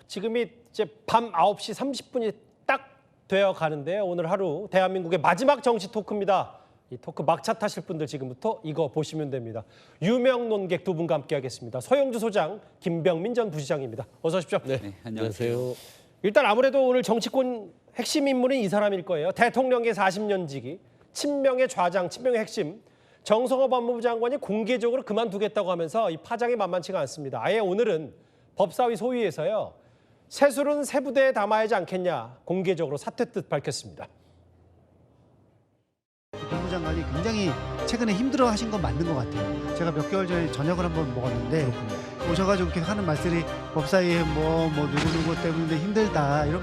지금이 이제 밤 9시 30분이 딱 되어 가는데요. 오늘 하루 대한민국의 마지막 정치 토크입니다. 이 토크 막차 타실 분들 지금부터 이거 보시면 됩니다. 유명 논객 두 분과 함께 하겠습니다. 서영주 소장, 김병민 전 부시장입니다. 어서 오십시오. 네, 안녕하세요. 일단 아무래도 오늘 정치권 핵심 인물은 이 사람일 거예요. 대통령계 40년 지기, 친명의 좌장, 친명의 핵심. 정성호 법무부 장관이 공개적으로 그만두겠다고 하면서 이 파장이 만만치가 않습니다. 아예 오늘은 법사위 소위에서요. 세술은 세부대에 담아야 하지 않겠냐 공개적으로 사퇴 뜻 밝혔습니다. 법무부 장관이 굉장히 최근에 힘들어하신 건 맞는 것 같아요. 제가 몇 개월 전에 저녁을 한번 먹었는데 오셔가지고 이렇게 하는 말씀이 법사위에 뭐 누구 때문에 힘들다 이런.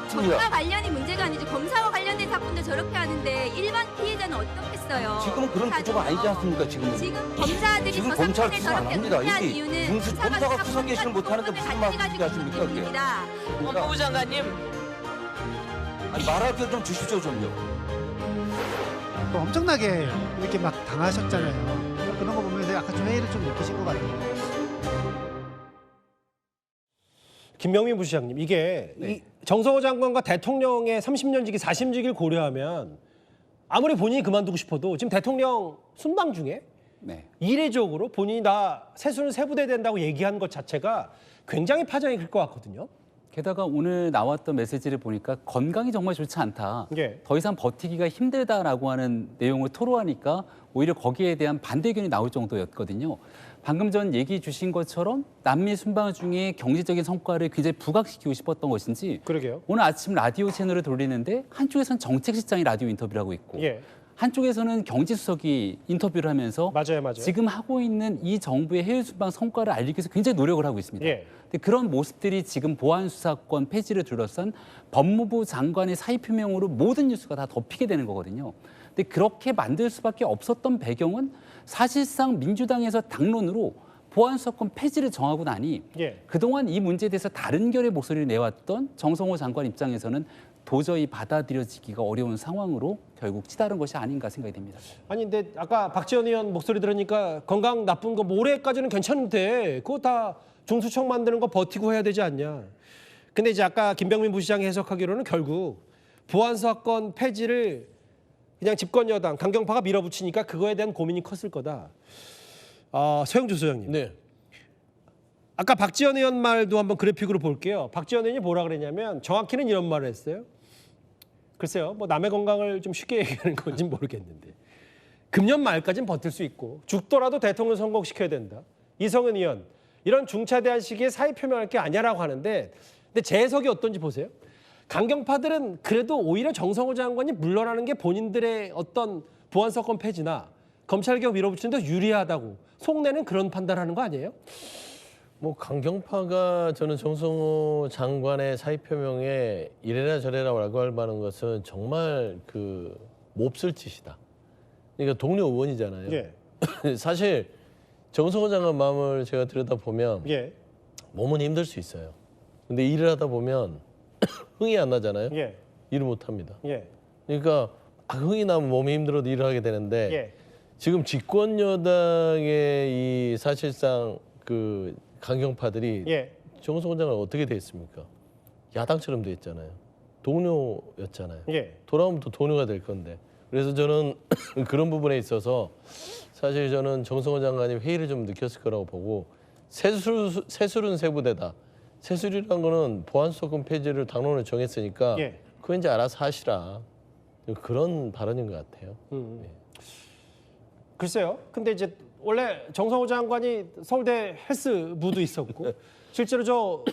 검사 관련이 문제가 아니지 검사와 관련된 사건도 저렇게 하는데 일반 피해자는 어떻겠어요? 지금은 그런 구조가 아니지 않습니까? 지금은. 지금 검사들이 지금 저 검찰 사건을 수사 안 저렇게 합니다. 은폐한 이게 이유는 검사가 수사 계시는 못하는데 무슨 말씀을 하십니까? 그게? 때문입니다. 법무부 장관님, 아니, 말할 때 좀 주십시오 좀요. 또 엄청나게 이렇게 막 당하셨잖아요. 그런 거 보면서 약간 좀 회의를 좀 느끼신 것 같아요. 김병민 부시장님, 이게 이 정성호 장관과 대통령의 30년 지기, 40년 지기를 고려하면 아무리 본인이 그만두고 싶어도 지금 대통령 순방 중에 이례적으로 본인이 나 세수는 세부대 된다고 얘기한 것 자체가 굉장히 파장이 클 것 같거든요. 게다가 오늘 나왔던 메시지를 보니까 건강이 정말 좋지 않다. 예. 더 이상 버티기가 힘들다라고 하는 내용을 토로하니까 오히려 거기에 대한 반대 의견이 나올 정도였거든요. 방금 전 얘기 주신 것처럼 남미 순방 중에 경제적인 성과를 굉장히 부각시키고 싶었던 것인지 그러게요. 오늘 아침 라디오 채널을 돌리는데 한쪽에서는 정책실장이 라디오 인터뷰를 하고 있고 예. 한쪽에서는 경제수석이 인터뷰를 하면서 맞아요. 지금 하고 있는 이 정부의 해외 순방 성과를 알리기 위해서 굉장히 노력을 하고 있습니다. 예. 근데 그런 모습들이 지금 보안수사권 폐지를 둘러싼 법무부 장관의 사의 표명으로 모든 뉴스가 다 덮이게 되는 거거든요. 근데 그렇게 만들 수밖에 없었던 배경은 사실상 민주당에서 당론으로 보안수사권 폐지를 정하고 나니 예. 그동안 이 문제에 대해서 다른 결의 목소리를 내왔던 정성호 장관 입장에서는 도저히 받아들여지기가 어려운 상황으로 결국 치달은 것이 아닌가 생각이 됩니다. 아니 근데 아까 박지원 의원 목소리 들으니까 건강 나쁜 거 올해까지는 괜찮은데 그거 다 중수청 만드는 거 버티고 해야 되지 않냐. 근데 이제 아까 김병민 부시장이 해석하기로는 결국 보안수사권 폐지를 그냥 집권 여당 강경파가 밀어붙이니까 그거에 대한 고민이 컸을 거다. 서영주 소장님. 네. 아까 박지원 의원 말도 한번 그래픽으로 볼게요. 박지원 의원이 뭐라 그랬냐면 정확히는 이런 말을 했어요. 글쎄요, 뭐 남의 건강을 좀 쉽게 얘기하는 건지 모르겠는데 금년 말까지는 버틸 수 있고 죽더라도 대통령 선거시켜야 된다. 이성은 의원 이런 중차대한 시기에 사의 표명할 게 아니라고 하는데 근데 제 해석이 어떤지 보세요. 강경파들은 그래도 오히려 정성호 장관이 물러나는 게 본인들의 어떤 보안사건 폐지나 검찰개혁 밀어붙이는 데 유리하다고 속내는 그런 판단하는 거 아니에요? 뭐 강경파가 저는 정성호 장관의 사의 표명에 이래라 저래라 왈가왈부하는 것은 정말 그 몹쓸 짓이다. 그러니까 동료 의원이잖아요. 예. 사실 정성호 장관 마음을 제가 들여다보면 예. 몸은 힘들 수 있어요. 근데 일을 하다 보면 흥이 안 나잖아요. 예. 일을 못 합니다. 예. 그러니까 흥이 나면 몸이 힘들어도 일을 하게 되는데 예. 지금 집권 여당의 이 사실상 그 강경파들이 예. 정성호 장관 어떻게 돼 있습니까? 야당처럼 돼 있잖아요. 동료였잖아요. 예. 돌아오면 또 동료가 될 건데. 그래서 저는 그런 부분에 있어서 사실 저는 정성호 장관이 회의를 좀 느꼈을 거라고 보고 세술은 세부대다. 세술이라는 거는 보안수사권 폐지를 당론을 정했으니까 예. 그거 이제 알아서 하시라. 그런 발언인 것 같아요. 글쎄요. 근데 이제 원래 정성호 장관이 서울대 헬스부도 있었고 실제로 저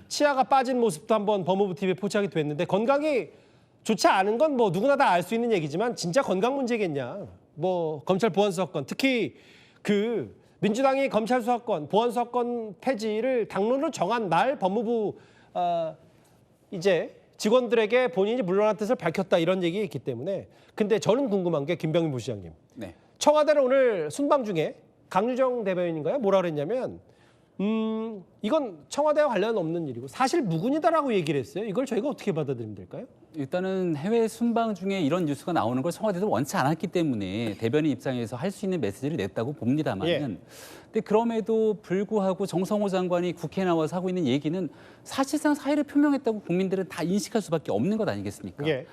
치아가 빠진 모습도 한번 법무부 TV에 포착이 됐는데 건강이 좋지 않은 건 뭐 누구나 다 알 수 있는 얘기지만 진짜 건강 문제겠냐. 뭐 검찰 보안수사권 특히 그 민주당이 검찰 수사권 보안수사권 폐지를 당론으로 정한 날 법무부 이제 직원들에게 본인이 물러날 뜻을 밝혔다 이런 얘기가 있기 때문에 근데 저는 궁금한 게 김병민 부시장님. 네. 청와대는 오늘 순방 중에 강유정 대변인인가요? 뭐라 그랬냐면 이건 청와대와 관련 없는 일이고 사실 무근이다라고 얘기를 했어요. 이걸 저희가 어떻게 받아들이면 될까요? 일단은 해외 순방 중에 이런 뉴스가 나오는 걸 청와대도 원치 않았기 때문에 대변인 입장에서 할 수 있는 메시지를 냈다고 봅니다만은 예. 근데 그럼에도 불구하고 정성호 장관이 국회에 나와서 하고 있는 얘기는 사실상 사의를 표명했다고 국민들은 다 인식할 수밖에 없는 것 아니겠습니까? 예.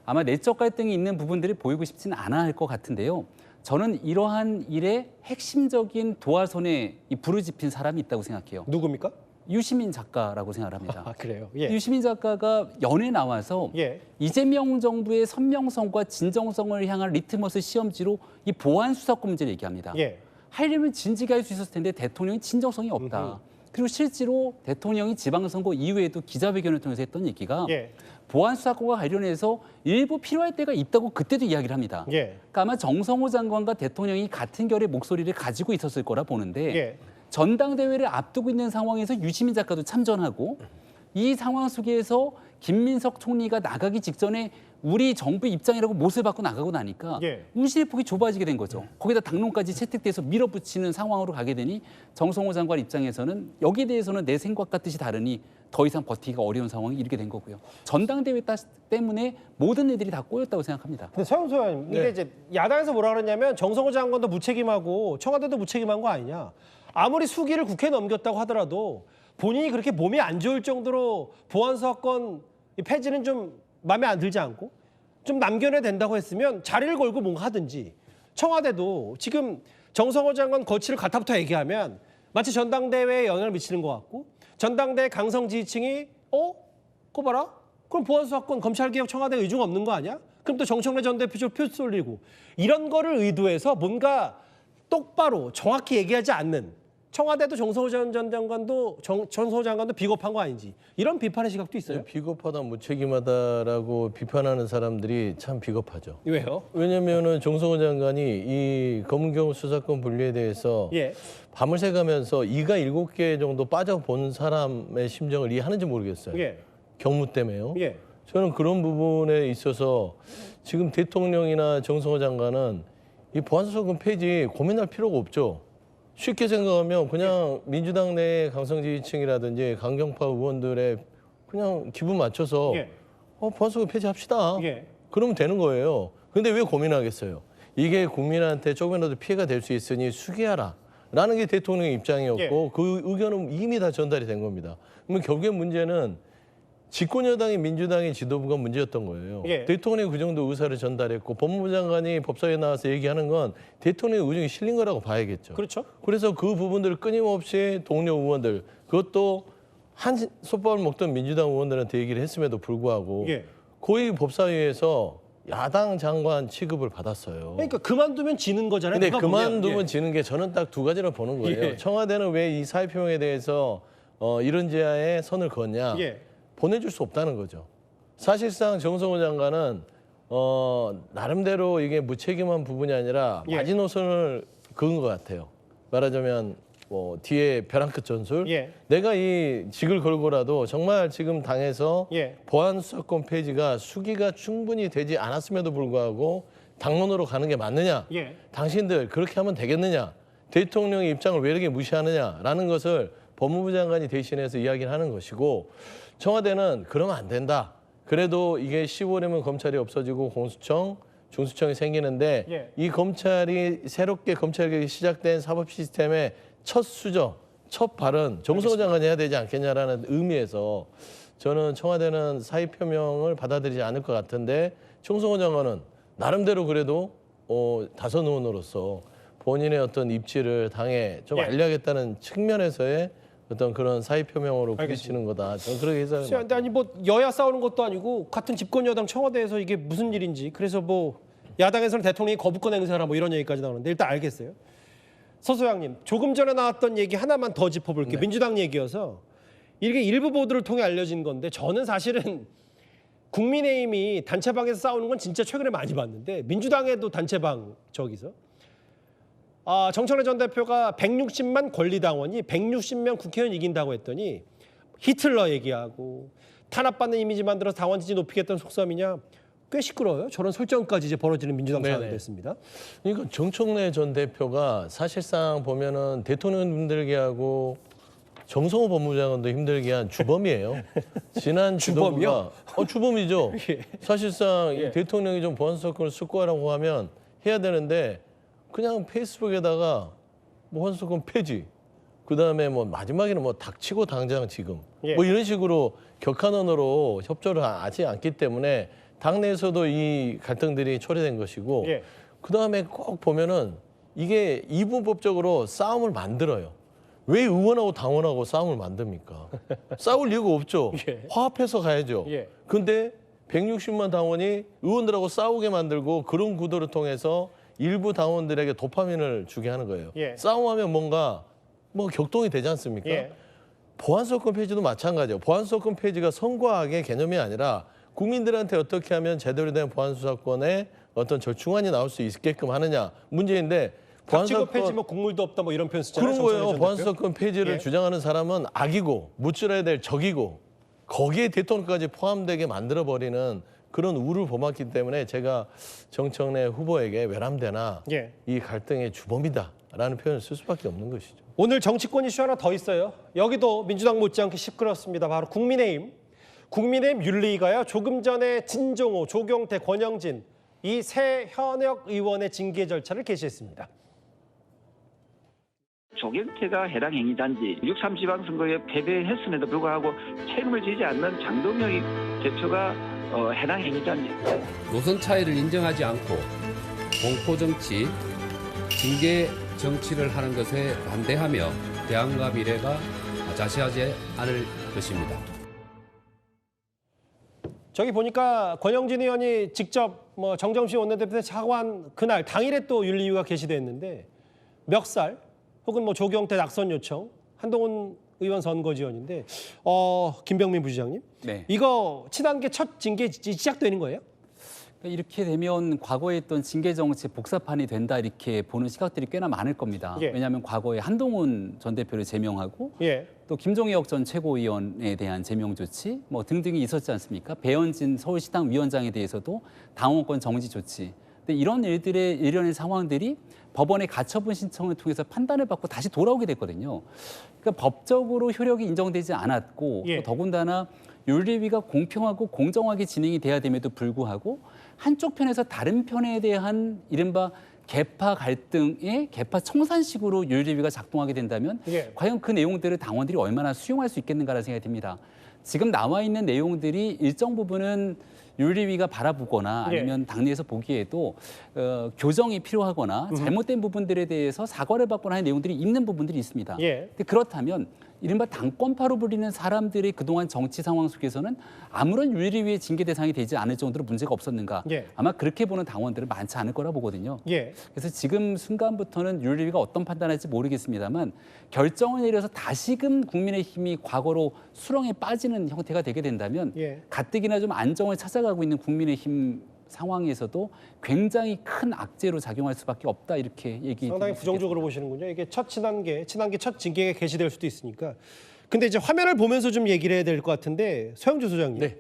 아마 내적 갈등이 있는 부분들이 보이고 싶지는 않아 할 것 같은데요. 저는 이러한 일의 핵심적인 도화선에 이 불을 지핀 사람이 있다고 생각해요. 누굽니까? 유시민 작가라고 생각을 합니다. 아 그래요. 예. 유시민 작가가 연에 나와서 예. 이재명 정부의 선명성과 진정성을 향한 리트머스 시험지로 이 보안 수사권 문제를 얘기합니다. 예. 하려면 진지하게 할 수 있었을 텐데 대통령이 진정성이 없다. 그리고 실제로 대통령이 지방선거 이후에도 기자회견을 통해서 했던 얘기가 예. 보안 수사권과 관련해서 일부 필요할 때가 있다고 그때도 이야기를 합니다. 예. 그러니까 아마 정성호 장관과 대통령이 같은 결의 목소리를 가지고 있었을 거라 보는데 예. 전당대회를 앞두고 있는 상황에서 유시민 작가도 참전하고 이 상황 속에서 김민석 총리가 나가기 직전에 우리 정부 입장이라고 못을 받고 나가고 나니까 예. 운신의 폭이 좁아지게 된 거죠. 거기다 당론까지 채택돼서 밀어붙이는 상황으로 가게 되니 정성호 장관 입장에서는 여기에 대해서는 내 생각 같듯이 다르니 더 이상 버티기가 어려운 상황이 이렇게 된 거고요. 전당대회 때문에 모든 애들이 다 꼬였다고 생각합니다. 근데 서영수 의원님, 이게 이제 야당에서 뭐라 그러냐면 정성호 장관도 무책임하고 청와대도 무책임한 거 아니냐. 아무리 수기를 국회에 넘겼다고 하더라도 본인이 그렇게 몸이 안 좋을 정도로 보안수사권 폐지는 좀 마음에 안 들지 않고 좀 남겨내야 된다고 했으면 자리를 걸고 뭔가 하든지 청와대도 지금 정성호 장관 거취를 갖다부터 얘기하면 마치 전당대회에 영향을 미치는 것 같고 전당대회 강성 지지층이 그거 봐라? 그럼 보안수사권 검찰개혁 청와대 의중 없는 거 아니야? 그럼 또 정청래 전 대표 쪽 표 쏠리고 이런 거를 의도해서 뭔가 똑바로 정확히 얘기하지 않는 청와대도 정성호 전 장관도 정성호 장관도 비겁한 거 아닌지 이런 비판의 시각도 있어요. 비겁하다, 무책임하다라고 비판하는 사람들이 참 비겁하죠. 왜요? 왜냐면은 정성호 장관이 이 검경 수사권 분리에 대해서 예. 밤을 새가면서 이가 7개 정도 빠져본 사람의 심정을 이해하는지 모르겠어요. 예. 경무 때문에요. 예. 저는 그런 부분에 있어서 지금 대통령이나 정성호 장관은 이 보안수사권 폐지 고민할 필요가 없죠. 쉽게 생각하면 그냥 민주당 내 강성 지지층이라든지 강경파 의원들의 그냥 기분 맞춰서 예. 보안수사권 폐지합시다. 예. 그러면 되는 거예요. 근데 왜 고민하겠어요? 이게 국민한테 조금이라도 피해가 될 수 있으니 수기하라. 라는 게 대통령의 입장이었고 예. 그 의견은 이미 다 전달이 된 겁니다. 그러면 결국에 문제는 집권 여당인 민주당의 지도부가 문제였던 거예요. 예. 대통령이 그 정도 의사를 전달했고 법무부 장관이 법사위에 나와서 얘기하는 건 대통령의 의중이 실린 거라고 봐야겠죠. 그렇죠. 그래서 그 부분들을 끊임없이 동료 의원들 그것도 한 솥밥을 먹던 민주당 의원들한테 얘기를 했음에도 불구하고 예. 고위 법사위에서 야당 장관 취급을 받았어요. 그러니까 그만두면 지는 거잖아요. 근데 누가 보면. 그만두면 예. 지는 게 저는 딱 두 가지로 보는 거예요. 예. 청와대는 왜 이 사회 표명에 대해서 이런 제하에 선을 그었냐. 예. 보내줄 수 없다는 거죠. 사실상 정성호 장관은 나름대로 이게 무책임한 부분이 아니라 예. 마지노선을 그은 것 같아요. 말하자면 뒤에 벼랑 끝 전술. 예. 내가 이 직을 걸고라도 정말 지금 당에서 예. 보안 수사권 폐지가 수기가 충분히 되지 않았음에도 불구하고 당론으로 가는 게 맞느냐? 예. 당신들 그렇게 하면 되겠느냐? 대통령의 입장을 왜 이렇게 무시하느냐라는 것을 법무부 장관이 대신해서 이야기를 하는 것이고 청와대는 그러면 안 된다. 그래도 이게 10월이면 검찰이 없어지고 공수처, 중수청이 생기는데 예. 이 검찰이 새롭게 검찰개혁이 시작된 사법 시스템의 첫 수저, 첫 발은 정성호 장관이 해야 되지 않겠냐라는 의미에서 저는 청와대는 사의 표명을 받아들이지 않을 것 같은데 정성호 장관은 나름대로 그래도 다선 의원으로서 본인의 어떤 입지를 당에 좀 예. 알려야겠다는 측면에서의 어떤 그런 사의 표명으로 부딪히는 거다. 저는 그렇게 해석을 근데 아니 뭐 여야 싸우는 것도 아니고 같은 집권 여당 청와대에서 이게 무슨 일인지 그래서 뭐 야당에서는 대통령이 거부권 행사라 뭐 이런 얘기까지 나오는데 일단 알겠어요. 서소양님 조금 전에 나왔던 얘기 하나만 더 짚어볼게요. 민주당 얘기여서 이게 일부 보도를 통해 알려진 건데 저는 사실은 국민의힘이 단체방에서 싸우는 건 진짜 최근에 많이 봤는데 민주당에도 단체방 저기서 정청래 전 대표가 160만 권리당원이 160명 국회의원 이긴다고 했더니 히틀러 얘기하고 탄압받는 이미지 만들어서 당원 지지 높이겠다는 속셈이냐 꽤 시끄러워요. 저런 설정까지 이제 벌어지는 민주당 상황이 됐습니다. 그러니까 정청래 전 대표가 사실상 보면은 대통령님들에게 하고 정성호 법무장관도 힘들게 한 주범이에요. 지난 주범이요? 주범이요? 주범이죠. 예. 사실상 예. 이 대통령이 좀 보안 사건을 숙고하라고 하면 해야 되는데 그냥 페이스북에다가 뭐 보안 사건 폐지. 그다음에 뭐 마지막에는 뭐 닥치고 당장 지금 예. 뭐 이런 식으로 격한언어로 협조를 하지 않기 때문에 당내에서도 이 갈등들이 초래된 것이고 예. 그다음에 꼭 보면은 이게 이분법적으로 싸움을 만들어요. 왜 의원하고 당원하고 싸움을 만듭니까? 싸울 이유가 없죠. 예. 화합해서 가야죠. 예. 근데 160만 당원이 의원들하고 싸우게 만들고 그런 구도를 통해서 일부 당원들에게 도파민을 주게 하는 거예요. 예. 싸움하면 뭔가 뭐 격동이 되지 않습니까? 예. 보안사건 폐지도 마찬가지예요. 보안사건 폐지가 선거악의 개념이 아니라 국민들한테 어떻게 하면 제대로 된 보안수사권에 어떤 절충안이 나올 수 있게끔 하느냐 문제인데 닥치고 폐지 뭐 국물도 없다 뭐 이런 표현 쓰잖아요. 그런 거예요. 정성호 전 대표. 보안수사권 폐지를 예. 주장하는 사람은 악이고 무찌러야 될 적이고 거기에 대통령까지 포함되게 만들어버리는 그런 우를 범했기 때문에 제가 정청래 후보에게 외람되나 예. 이 갈등의 주범이다라는 표현을 쓸 수밖에 없는 것이죠. 오늘 정치권 이슈 하나 더 있어요. 여기도 민주당 못지않게 시끄럽습니다. 바로 국민의힘. 국민의힘 윤리위가요. 조금 전에 진종호, 조경태, 권영진 이 세 현역 의원의 징계 절차를 개시했습니다. 조경태가 해당 행위자인지 6.3 지방선거에 패배했음에도 불구하고 책임을 지지 않는 장동혁 대표가 해당 행위자인지. 노선 차이를 인정하지 않고 공포정치, 징계 정치를 하는 것에 반대하며 대안과 미래가 자세하지 않을 것입니다. 저기 보니까 권영진 의원이 직접 뭐 정점식 원내대표한테 사과한 그날 당일에 또 윤리위가 개시됐는데 멱살 혹은 뭐 조경태 낙선 요청 한동훈 의원 선거 지원인데 김병민 부시장님 네. 이거 친한계 첫 징계 시작되는 거예요? 이렇게 되면 과거에 있던 징계 정치 복사판이 된다 이렇게 보는 시각들이 꽤나 많을 겁니다. 예. 왜냐하면 과거에 한동훈 전 대표를 제명하고 예. 또 김종혁 전 최고위원에 대한 제명 조치 뭐 등등이 있었지 않습니까? 배현진 서울시당 위원장에 대해서도 당원권 정지 조치. 근데 이런 일들의 일련의 상황들이 법원의 가처분 신청을 통해서 판단을 받고 다시 돌아오게 됐거든요. 그러니까 법적으로 효력이 인정되지 않았고 예. 또 더군다나 윤리위가 공평하고 공정하게 진행이 돼야 됨에도 불구하고 한쪽 편에서 다른 편에 대한 이른바 개파 갈등의 개파 청산식으로 윤리위가 작동하게 된다면 예. 과연 그 내용들을 당원들이 얼마나 수용할 수 있겠는가라는 생각이 듭니다. 지금 나와 있는 내용들이 일정 부분은 윤리위가 바라보거나 예. 아니면 당내에서 보기에도 교정이 필요하거나 잘못된 부분들에 대해서 사과를 받거나 하는 내용들이 있는 부분들이 있습니다. 예. 근데 그렇다면 이른바 당권파로 불리는 사람들의 그동안 정치 상황 속에서는 아무런 윤리위의 징계 대상이 되지 않을 정도로 문제가 없었는가? 예. 아마 그렇게 보는 당원들은 많지 않을 거라 보거든요. 예. 그래서 지금 순간부터는 윤리위가 어떤 판단할지 모르겠습니다만 결정을 내려서 다시금 국민의힘이 과거로 수렁에 빠지는 형태가 되게 된다면 예. 가뜩이나 좀 안정을 찾아가고 있는 국민의힘 상황에서도 굉장히 큰 악재로 작용할 수밖에 없다 이렇게 얘기. 상당히 부정적으로 보시는군요. 이게 첫 친한계 첫 징계가 개시될 수도 있으니까. 근데 이제 화면을 보면서 좀 얘기를 해야 될 것 같은데 서영주 소장님. 네.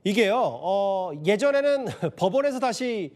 이게요. 예전에는 법원에서 다시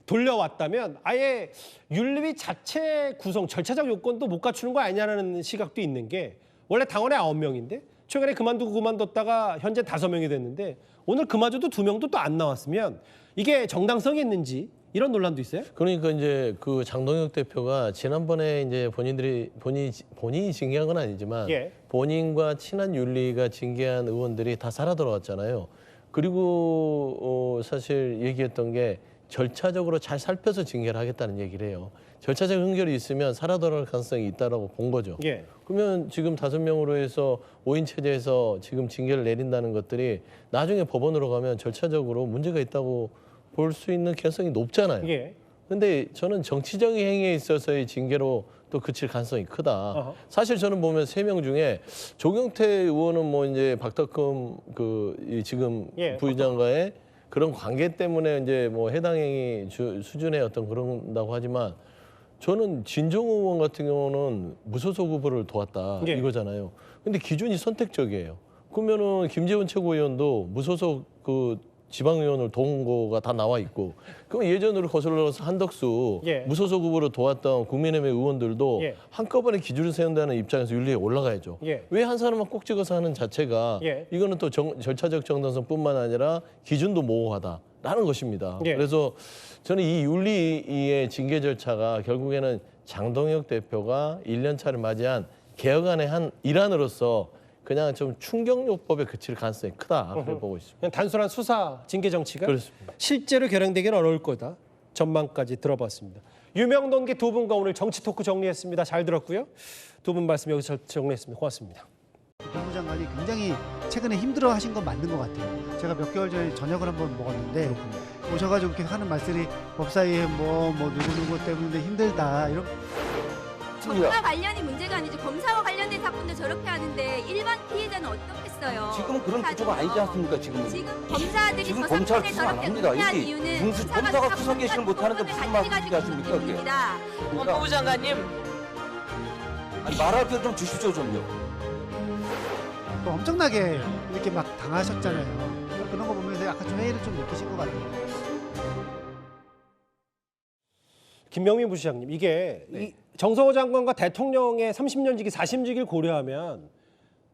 돌려왔다면 아예 윤리위 자체 구성 절차적 요건도 못 갖추는 거 아니냐는 시각도 있는 게 원래 당원에 9명인데 최근에 그만뒀다가 현재 5명이 됐는데 오늘 그마저도 2명도 또 안 나왔으면 이게 정당성이 있는지 이런 논란도 있어요? 그러니까 이제 그 장동혁 대표가 지난번에 이제 본인이 징계한 건 아니지만 예. 본인과 친한 윤리가 징계한 의원들이 다 살아 돌아왔잖아요. 그리고 사실 얘기했던 게 절차적으로 잘 살펴서 징계를 하겠다는 얘기를 해요. 절차적 흥결이 있으면 살아 돌아올 가능성이 있다라고 본 거죠. 예. 그러면 지금 5명으로 해서 5인 체제에서 지금 징계를 내린다는 것들이 나중에 법원으로 가면 절차적으로 문제가 있다고 볼 수 있는 개연성이 높잖아요. 예. 근데 저는 정치적인 행위에 있어서의 징계로 또 그칠 가능성이 크다. 어허. 사실 저는 보면 3명 중에 조경태 의원은 뭐 이제 박덕흠 이 지금 예, 부의장과의 그런 관계 때문에 이제 뭐 해당 행위 수준의 어떤 그런다고 하지만 저는 진종호 의원 같은 경우는 무소속 후보를 도왔다 예. 이거잖아요. 근데 기준이 선택적이에요. 그러면은 김재원 최고위원도 무소속 지방의원을 도운 거가 다 나와 있고 그럼 예전으로 거슬러서 한덕수 예. 무소속 후보로 도왔던 국민의힘 의원들도 예. 한꺼번에 기준을 세운다는 입장에서 윤리에 올라가야죠. 예. 왜 한 사람만 꼭 찍어서 하는 자체가 예. 이거는 또 절차적 정당성뿐만 아니라 기준도 모호하다라는 것입니다. 예. 그래서 저는 이 윤리의 징계 절차가 결국에는 장동혁 대표가 1년 차를 맞이한 개혁안의 한 일환으로서 그냥 좀 충격요법에 그칠 가능성이 크다 그렇게 보고 있습니다. 그냥 단순한 수사 징계 정치가 그렇습니다. 실제로 결행되기는 어려울 거다. 전망까지 들어봤습니다. 유명 논계 두 분과 오늘 정치 토크 정리했습니다. 잘 들었고요. 두 분 말씀 여기서 정리했습니다. 고맙습니다. 법무부 장관이 굉장히 최근에 힘들어하신 건 맞는 것 같아요. 제가 몇 개월 전에 저녁을 한번 먹었는데 오셔가지고 이렇게 하는 말씀이 법사위에 뭐 누구 때문에 힘들다 이런. 검사 관련이 문제가 아니죠. 검사와 관련된 사건도 저렇게 하는데 일반 피해자는 어떻겠어요? 지금은 그런 구조가 아니지 않습니까? 지금은. 지금 검사들이 지금 저 검찰 사건을 수사 안 저렇게 합니다. 은폐한 이게 이유는 무슨 검사가 수사 개시를 못하는데 무슨 말씀인지 아십니까, 그게? 때문입니다. 법무부 장관님, 아니, 말할 때 좀 주십시오 좀요. 또 엄청나게 이렇게 막 당하셨잖아요. 그런 거 보면서 약간 좀 회의를 좀 느끼신 것 같아요. 김명민 부시장님, 이게 이 정성호 장관과 대통령의 30년 지기, 40년 지기를 고려하면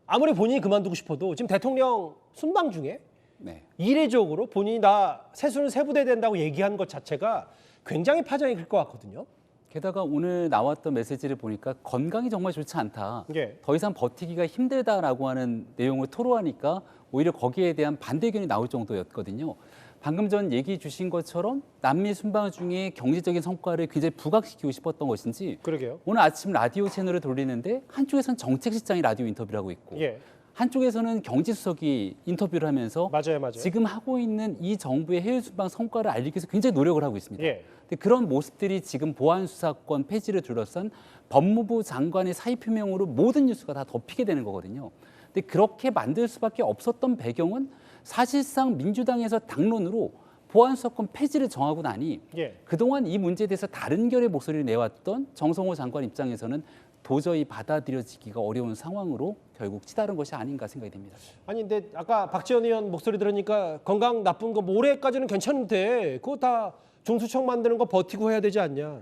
아무리 본인이 그만두고 싶어도 지금 대통령 순방 중에 네. 이례적으로 본인이 나 세수는 세부대 된다고 얘기한 것 자체가 굉장히 파장이 클 것 같거든요. 게다가 오늘 나왔던 메시지를 보니까 건강이 정말 좋지 않다. 예. 더 이상 버티기가 힘들다라고 하는 내용을 토로하니까 오히려 거기에 대한 반대 의견이 나올 정도였거든요. 방금 전 얘기 주신 것처럼 남미 순방 중에 경제적인 성과를 굉장히 부각시키고 싶었던 것인지 그러게요. 오늘 아침 라디오 채널을 돌리는데 한쪽에서는 정책실장이 라디오 인터뷰를 하고 있고 예, 한쪽에서는 경제수석이 인터뷰를 하면서 맞아요. 지금 하고 있는 이 정부의 해외 순방 성과를 알리기 위해서 굉장히 노력을 하고 있습니다. 예. 근데 그런 모습들이 지금 보안수사권 폐지를 둘러싼 법무부 장관의 사의 표명으로 모든 뉴스가 다 덮이게 되는 거거든요. 근데 그렇게 만들 수밖에 없었던 배경은 사실상 민주당에서 당론으로 보안수사권 폐지를 정하고 나니 예. 그동안 이 문제에 대해서 다른 결의 목소리를 내왔던 정성호 장관 입장에서는 도저히 받아들여지기가 어려운 상황으로 결국 치달은 것이 아닌가 생각이 됩니다. 아니 근데 아까 박지원 의원 목소리 들으니까 건강 나쁜 거 올해까지는 괜찮은데 그거 다 중수청 만드는 거 버티고 해야 되지 않냐.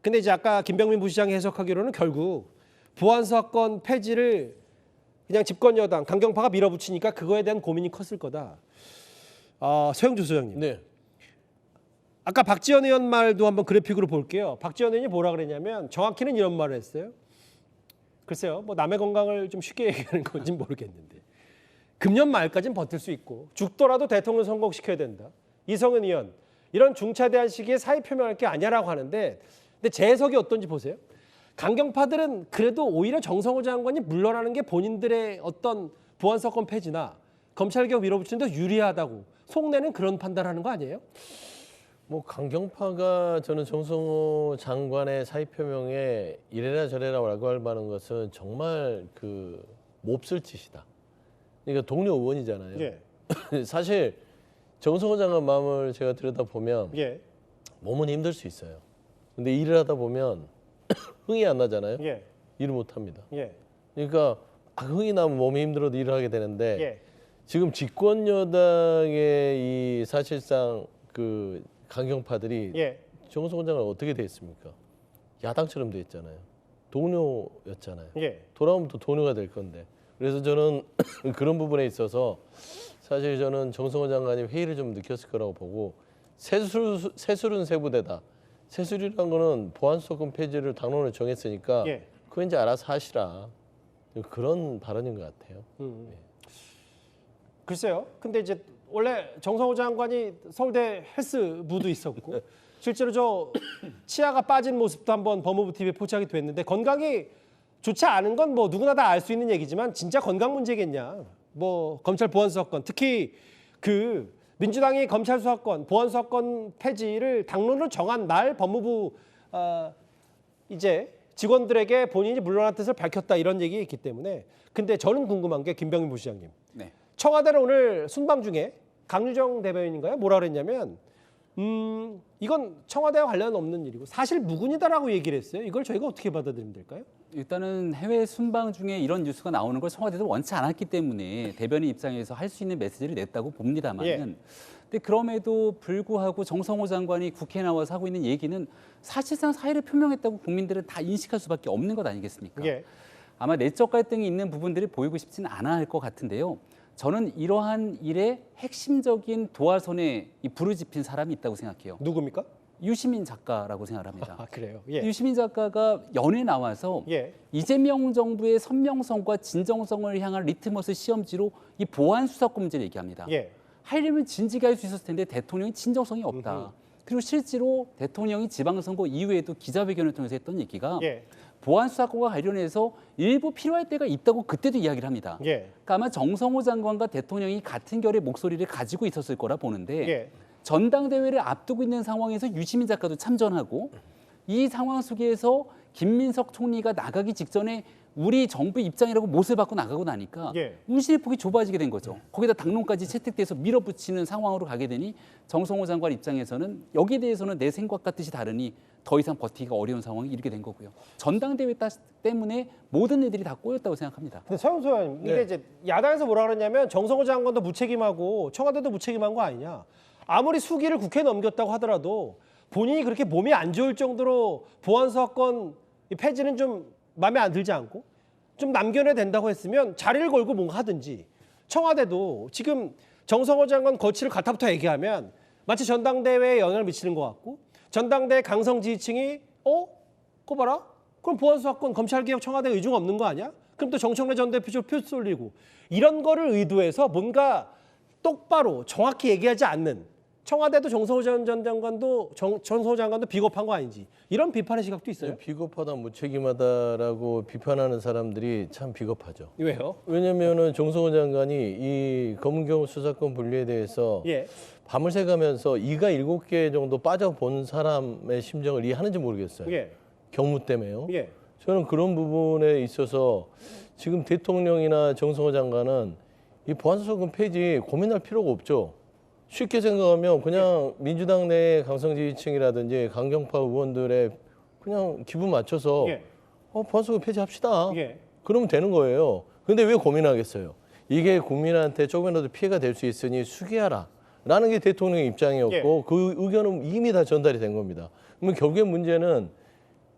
근데 이제 아까 김병민 부시장이 해석하기로는 결국 보안수사권 폐지를 그냥 집권 여당 강경파가 밀어붙이니까 그거에 대한 고민이 컸을 거다. 서영주 소장님. 네. 아까 박지원 의원 말도 한번 그래픽으로 볼게요. 박지원 의원이 뭐라 그랬냐면 정확히는 이런 말을 했어요. 글쎄요, 뭐 남의 건강을 좀 쉽게 얘기하는 건지 모르겠는데 금년 말까지는 버틸 수 있고 죽더라도 대통령 선거시켜야 된다. 이성은 의원 이런 중차대한 시기에 사의 표명할 게 아니라고 하는데 근데 제 해석이 어떤지 보세요. 강경파들은 그래도 오히려 정성호 장관이 물러나는 게 본인들의 어떤 보안사건 폐지나 검찰개혁 밀어붙이는 데 유리하다고 속내는 그런 판단하는 거 아니에요? 뭐 강경파가 저는 정성호 장관의 사의 표명에 이래라 저래라라고 할 만한 것은 정말 그 몹쓸 짓이다. 그러니까 동료 의원이잖아요. 예. 사실 정성호 장관 마음을 제가 들여다 보면 예. 몸은 힘들 수 있어요. 근데 일을 하다 보면 흥이 안 나잖아요. 예. 일을 못 합니다. 예. 그러니까 흥이 나면 몸이 힘들어도 일을 하게 되는데 예. 지금 집권 여당의 이 사실상 그 강경파들이 예. 정성호 장관 어떻게 돼 있습니까? 야당처럼 돼 있잖아요. 동료였잖아요. 예. 돌아오면 또 동료가 될 건데. 그래서 저는 그런 부분에 있어서 사실 저는 정성호 장관이 회의를 좀 느꼈을 거라고 보고 세술은 세부대다. 세술이란 거는 보안수사권 폐지를 당론을 정했으니까 예. 그거 이제 알아서 하시라. 그런 발언인 것 같아요. 글쎄요. 근데 이제 원래 정성호 장관이 서울대 헬스부도 있었고 실제로 저 치아가 빠진 모습도 한번 법무부 TV에 포착이 됐는데 건강이 좋지 않은 건 뭐 누구나 다 알 수 있는 얘기지만 진짜 건강 문제겠냐. 뭐 검찰 보안수사권 특히 그 민주당이 검찰 수사권 보안수사권 폐지를 당론으로 정한 날 법무부 이제 직원들에게 본인이 물러날 뜻을 밝혔다 이런 얘기가 있기 때문에 근데 저는 궁금한 게 김병민 부시장님. 네. 청와대는 오늘 순방 중에 강유정 대변인인가요? 뭐라 그랬냐면 이건 청와대와 관련 없는 일이고 사실 무근이다라고 얘기를 했어요. 이걸 저희가 어떻게 받아들이면 될까요? 일단은 해외 순방 중에 이런 뉴스가 나오는 걸 청와대도 원치 않았기 때문에 대변인 입장에서 할 수 있는 메시지를 냈다고 봅니다만은 예. 근데 그럼에도 불구하고 정성호 장관이 국회에 나와서 하고 있는 얘기는 사실상 사의를 표명했다고 국민들은 다 인식할 수밖에 없는 것 아니겠습니까? 예. 아마 내적 갈등이 있는 부분들을 보이고 싶지는 않아 할 것 같은데요. 저는 이러한 일에 핵심적인 도화선에 이 불을 지핀 사람이 있다고 생각해요. 누굽니까? 유시민 작가라고 생각합니다. 아, 그래요. 예. 유시민 작가가 연에 나와서 예. 이재명 정부의 선명성과 진정성을 향한 리트머스 시험지로 이 보안 수사권 문제를 얘기합니다. 예. 하려면 진지하게 할 수 있었을 텐데 대통령이 진정성이 없다. 그리고 실제로 대통령이 지방선거 이후에도 기자회견을 통해서 했던 얘기가 예. 보안 수사권과 관련해서 일부 필요할 때가 있다고 그때도 이야기를 합니다. 예. 그러니까 아마 정성호 장관과 대통령이 같은 결의 목소리를 가지고 있었을 거라 보는데 예. 전당대회를 앞두고 있는 상황에서 유시민 작가도 참전하고 이 상황 속에서 김민석 총리가 나가기 직전에 우리 정부 입장이라고 못을 받고 나가고 나니까 예. 운신의 폭이 좁아지게 된 거죠. 거기다 당론까지 채택돼서 밀어붙이는 상황으로 가게 되니 정성호 장관 입장에서는 여기에 대해서는 내 생각과 뜻이 다르니 더 이상 버티기가 어려운 상황이 이렇게 된 거고요. 전당대회 때문에 모든 애들이 다 꼬였다고 생각합니다. 근데 서영수 의원님, 이게 네. 이제 야당에서 뭐라 그러냐면 정성호 장관도 무책임하고 청와대도 무책임한 거 아니냐. 아무리 수기를 국회에 넘겼다고 하더라도 본인이 그렇게 몸이 안 좋을 정도로 보안수사권 폐지는 좀 마음에 안 들지 않고 좀 남겨내야 된다고 했으면 자리를 걸고 뭔가 하든지 청와대도 지금 정성호 장관 거취를 가타부터 얘기하면 마치 전당대회에 영향을 미치는 것 같고 전당대회 강성 지지층이 그거 봐라? 그럼 보안수사권 검찰개혁 청와대 의중 없는 거 아니야? 그럼 또 정청래 전 대표 쪽 표 쏠리고 이런 거를 의도해서 뭔가 똑바로 정확히 얘기하지 않는 청와대도 정성호 전 장관도 정성호 장관도 비겁한 거 아닌지 이런 비판의 시각도 있어요. 비겁하다, 무책임하다라고 비판하는 사람들이 참 비겁하죠. 왜요? 왜냐면은 정성호 장관이 이 검경 수사권 분리에 대해서 예. 밤을 새가면서 이가 7개 정도 빠져본 사람의 심정을 이해하는지 모르겠어요. 예. 경무 때문에요. 예. 저는 그런 부분에 있어서 지금 대통령이나 정성호 장관은 이 보안수사권 폐지 고민할 필요가 없죠. 쉽게 생각하면 그냥 민주당 내 강성 지지층이라든지 강경파 의원들의 그냥 기분 맞춰서 예. 보안수사권 폐지합시다. 예. 그러면 되는 거예요. 근데 왜 고민하겠어요? 이게 국민한테 조금이라도 피해가 될 수 있으니 수기하라. 라는 게 대통령의 입장이었고 그 의견은 이미 다 전달이 된 겁니다. 그러면 결국엔 문제는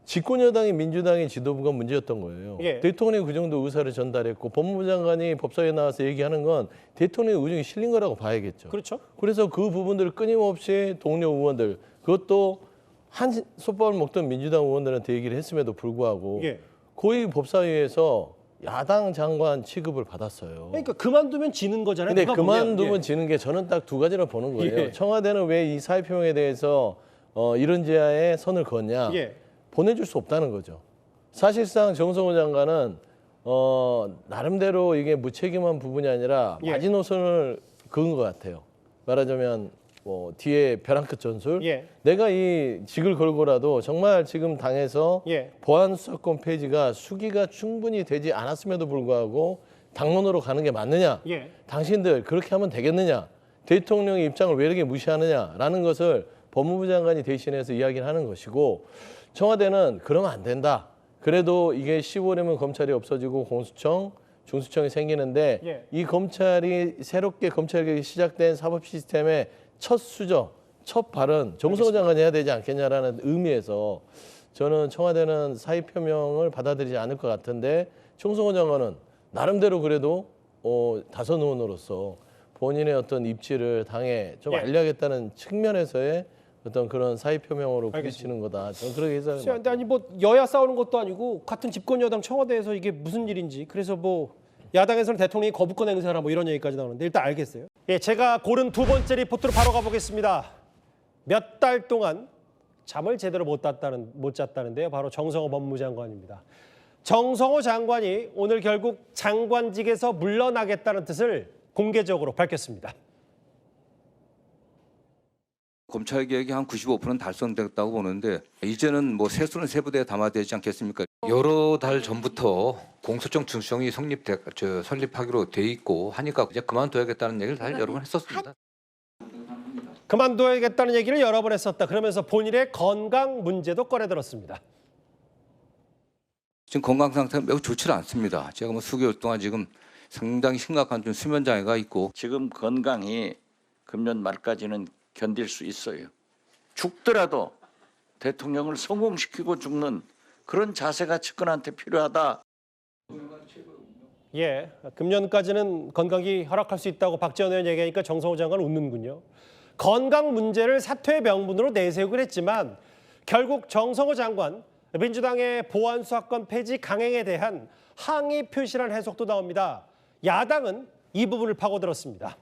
집권 여당의 민주당의 지도부가 문제였던 거예요. 예. 대통령이 그 정도 의사를 전달했고 법무부 장관이 법사위에 나와서 얘기하는 건 대통령의 의중이 실린 거라고 봐야겠죠. 그렇죠. 그래서 그 부분들을 끊임없이 동료 의원들, 그것도 한 솥밥을 먹던 민주당 의원들한테 얘기를 했음에도 불구하고 예. 고위 법사위에서 야당 장관 취급을 받았어요. 그러니까 그만두면 지는 거잖아요. 근데 누가 보면. 그만두면 예. 지는 게 저는 딱 두 가지로 보는 거예요. 예. 청와대는 왜 이 사회표명에 대해서 이런 제하에 선을 그었냐. 예. 보내줄 수 없다는 거죠. 사실상 정성호 장관은 나름대로 이게 무책임한 부분이 아니라 예. 마지노선을 그은 것 같아요. 말하자면 뒤에 벼랑 끝 전술. 예. 내가 이 직을 걸고라도 정말 지금 당에서 예. 보안 수사권 폐지가 수기가 충분히 되지 않았음에도 불구하고 당론으로 가는 게 맞느냐? 예. 당신들 그렇게 하면 되겠느냐? 대통령의 입장을 왜 이렇게 무시하느냐라는 것을 법무부 장관이 대신해서 이야기를 하는 것이고 청와대는 그러면 안 된다. 그래도 이게 15년이면 검찰이 없어지고 공수처, 중수청이 생기는데 예. 이 검찰이 새롭게 검찰개혁이 시작된 사법 시스템의 첫 수저, 첫 발은 정성호 장관이 해야 되지 않겠냐라는 의미에서 저는 청와대는 사의 표명을 받아들이지 않을 것 같은데 정성호 장관은 나름대로 그래도 다선 의원으로서 본인의 어떤 입지를 당에 좀 예. 알려야겠다는 측면에서의 어떤 그런 사의 표명으로 부딪히는 거다. 저는 그렇게 해석을 근데 아니 뭐 여야 싸우는 것도 아니고 같은 집권 여당 청와대에서 이게 무슨 일인지 그래서 뭐 야당에서는 대통령이 거부권 행사라 뭐 이런 얘기까지 나오는데 일단 알겠어요. 예, 제가 고른 두 번째 리포트로 바로 가보겠습니다. 몇 달 동안 잠을 제대로 못 잤다는데요. 바로 정성호 법무부 장관입니다. 정성호 장관이 오늘 결국 장관직에서 물러나겠다는 뜻을 공개적으로 밝혔습니다. 검찰 개혁이 한 95%는 달성됐다고 보는데 이제는 뭐 세수는 세부대에 담아되지 않겠습니까? 여러 달 전부터 공수청 중수청이 설립하기로 돼 있고 하니까 이제 그만둬야겠다는 얘기를 다 여러 번 했었습니다. 그만둬야겠다는 얘기를 여러 번 했었다. 그러면서 본인의 건강 문제도 꺼내들었습니다. 지금 건강 상태가 매우 좋지 않습니다. 제가 뭐 수개월 동안 지금 상당히 심각한 좀 수면 장애가 있고 지금 건강이 금년 말까지는 견딜 수 있어요. 죽더라도 대통령을 성공시키고 죽는 그런 자세가 측근한테 필요하다. 예, 금년까지는 건강이 허락할 수 있다고 박지원 의원 얘기하니까 정성호 장관은 웃는군요. 건강 문제를 사퇴의 명분으로 내세우긴 했지만 결국 정성호 장관 민주당의 보안수사권 폐지 강행에 대한 항의 표시라는 해석도 나옵니다. 야당은 이 부분을 파고들었습니다.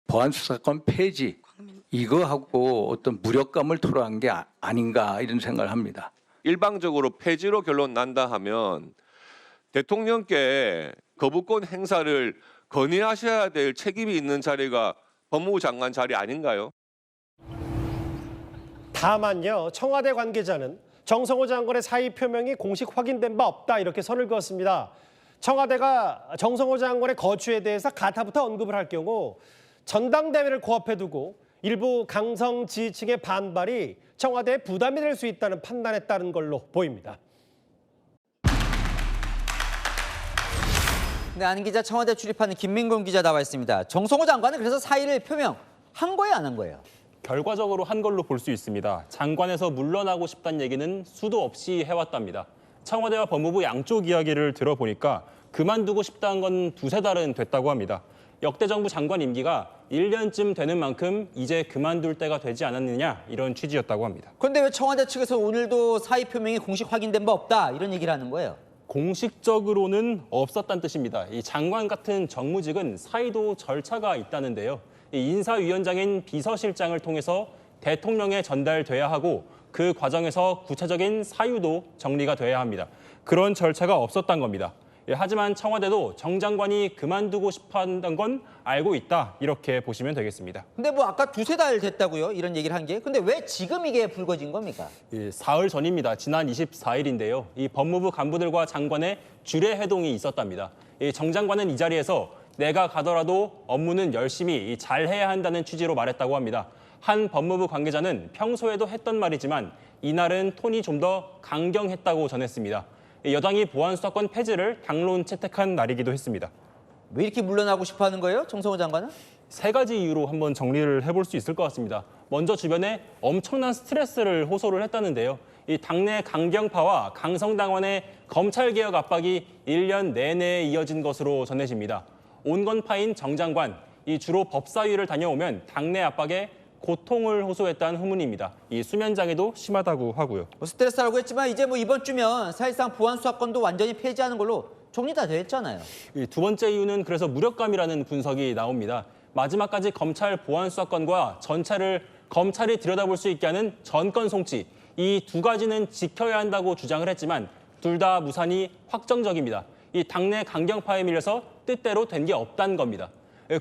보안수사권 폐지 이거하고 어떤 무력감을 토로한 게 아닌가 이런 생각을 합니다. 일방적으로 폐지로 결론 난다 하면 대통령께 거부권 행사를 건의하셔야 될 책임이 있는 자리가 법무부 장관 자리 아닌가요? 다만요, 청와대 관계자는 정성호 장관의 사의 표명이 공식 확인된 바 없다 이렇게 선을 그었습니다. 청와대가 정성호 장관의 거취에 대해서 가타부터 언급을 할 경우 전당대회를 코앞에 두고 일부 강성 지지층의 반발이 청와대에 부담이 될 수 있다는 판단에 따른 걸로 보입니다. 네, 안 기자, 청와대 출입하는 김민곤 기자 나와 있습니다. 정성호 장관은 그래서 사의를 표명한 거예요, 안 한 거예요? 결과적으로 한 걸로 볼 수 있습니다. 장관에서 물러나고 싶다는 얘기는 수도 없이 해왔답니다. 청와대와 법무부 양쪽 이야기를 들어보니까 그만두고 싶다는 건 두세 달은 됐다고 합니다. 역대 정부 장관 임기가 1년쯤 되는 만큼 이제 그만둘 때가 되지 않았느냐 이런 취지였다고 합니다. 그런데 왜 청와대 측에서 오늘도 사의 표명이 공식 확인된 바 없다 이런 얘기를 하는 거예요? 공식적으로는 없었다는 뜻입니다. 이 장관 같은 정무직은 사의도 절차가 있다는데요. 이 인사위원장인 비서실장을 통해서 대통령에 전달돼야 하고 그 과정에서 구체적인 사유도 정리가 돼야 합니다. 그런 절차가 없었던 겁니다. 하지만 청와대도 정 장관이 그만두고 싶어 한다는 건 알고 있다 이렇게 보시면 되겠습니다. 근데 뭐 아까 두세 달 됐다고요? 이런 얘기를 한 게. 근데 왜 지금 이게 불거진 겁니까? 사흘 전입니다. 지난 24일인데요. 이 법무부 간부들과 장관의 주례 회동이 있었답니다. 정 장관은 이 자리에서 내가 가더라도 업무는 열심히 잘해야 한다는 취지로 말했다고 합니다. 한 법무부 관계자는 평소에도 했던 말이지만 이날은 톤이 좀 더 강경했다고 전했습니다. 여당이 보안수사권 폐지를 당론 채택한 날이기도 했습니다. 왜 이렇게 물러나고 싶어 하는 거예요? 정성호 장관은? 세 가지 이유로 한번 정리를 해볼 수 있을 것 같습니다. 먼저 주변에 엄청난 스트레스를 호소를 했다는데요. 이 당내 강경파와 강성당원의 검찰개혁 압박이 1년 내내 이어진 것으로 전해집니다. 온건파인 정 장관, 이 주로 법사위를 다녀오면 당내 압박에 고통을 호소했다는 후문입니다. 이 수면장애도 심하다고 하고요. 스트레스라고 했지만 이제 뭐 이번 주면 사실상 보안수사권도 완전히 폐지하는 걸로 정리 다 됐잖아요. 두 번째 이유는 그래서 무력감이라는 분석이 나옵니다. 마지막까지 검찰 보안수사권과 전차를 검찰이 들여다볼 수 있게 하는 전권 송치, 이 두 가지는 지켜야 한다고 주장을 했지만 둘 다 무산이 확정적입니다. 이 당내 강경파에 밀려서 뜻대로 된 게 없다는 겁니다.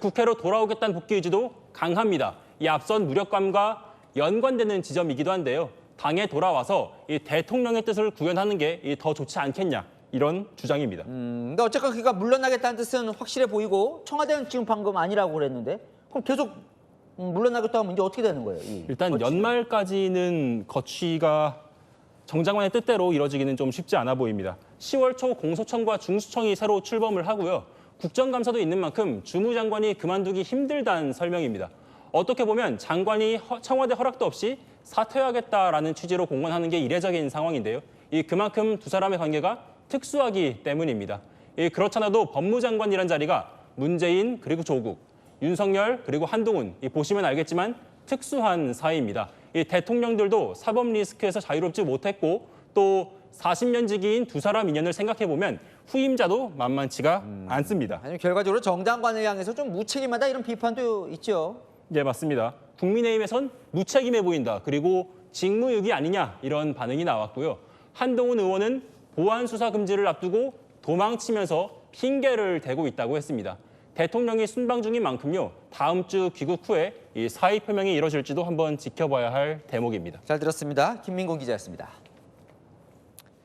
국회로 돌아오겠다는 복귀 의지도 강합니다. 이 앞선 무력감과 연관되는 지점이기도 한데요. 당에 돌아와서 이 대통령의 뜻을 구현하는 게 더 좋지 않겠냐 이런 주장입니다. 근데 어쨌건 그가 물러나겠다는 뜻은 확실해 보이고 청와대는 지금 방금 아니라고 그랬는데 그럼 계속 물러나겠다 하면 이제 어떻게 되는 거예요? 일단 거취가? 연말까지는 거취가 정 장관의 뜻대로 이뤄지기는 좀 쉽지 않아 보입니다. 10월 초 공소청과 중수청이 새로 출범을 하고요. 국정감사도 있는 만큼 주무장관이 그만두기 힘들다는 설명입니다. 어떻게 보면 장관이 청와대 허락도 없이 사퇴하겠다라는 취지로 공언하는 게 이례적인 상황인데요. 그만큼 두 사람의 관계가 특수하기 때문입니다. 그렇잖아도 법무장관이란 자리가 문재인 그리고 조국, 윤석열 그리고 한동훈 보시면 알겠지만 특수한 사이입니다. 대통령들도 사법 리스크에서 자유롭지 못했고 또 40년 지기인 두 사람 인연을 생각해보면 후임자도 만만치가 않습니다. 아니, 결과적으로 정 장관을 향해서 좀 무책임하다 이런 비판도 있죠. 네, 맞습니다. 국민의힘에선 무책임해 보인다. 그리고 직무유기 아니냐 이런 반응이 나왔고요. 한동훈 의원은 보안 수사 금지를 앞두고 도망치면서 핑계를 대고 있다고 했습니다. 대통령이 순방 중인 만큼요. 다음 주 귀국 후에 이 사의 표명이 이뤄질지도 한번 지켜봐야 할 대목입니다. 잘 들었습니다. 김민곤 기자였습니다.